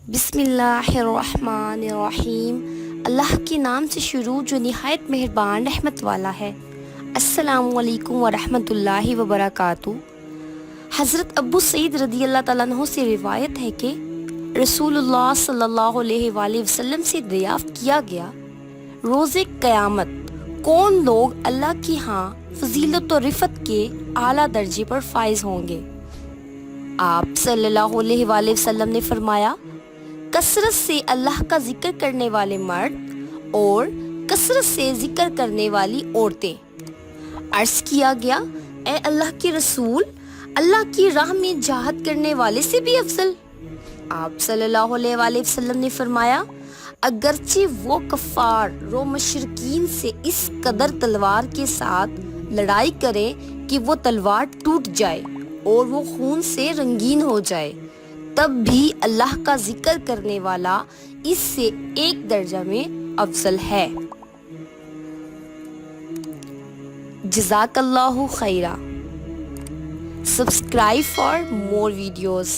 بسم اللہ الرحمن الرحیم۔ اللہ کے نام سے شروع جو نہایت مہربان رحمت والا ہے۔ السلام علیکم ورحمۃ اللہ وبرکاتہ۔ حضرت ابو سعید رضی اللہ تعالیٰ عنہ سے روایت ہے کہ رسول اللہ صلی اللہ علیہ وآلہ وسلم سے دریافت کیا گیا، روز قیامت کون لوگ اللہ کی ہاں فضیلت و رفت کے اعلیٰ درجے پر فائز ہوں گے؟ آپ صلی اللہ علیہ وآلہ وسلم نے فرمایا، کثرت سے اللہ کا ذکر کرنے والے مرد اور کثرت سے ذکر کرنے والی عورتیں۔ عرض کیا گیا، اے اللہ کے رسول، اللہ کی راہ میں جہاد کرنے والے سے بھی افضل؟ آپ صلی اللہ علیہ وآلہ وسلم نے فرمایا، اگرچہ وہ کفار و مشرکین سے اس قدر تلوار کے ساتھ لڑائی کرے کہ وہ تلوار ٹوٹ جائے اور وہ خون سے رنگین ہو جائے، تب بھی اللہ کا ذکر کرنے والا اس سے ایک درجہ میں افضل ہے۔ جزاک اللہ خیرا۔ Subscribe for more videos.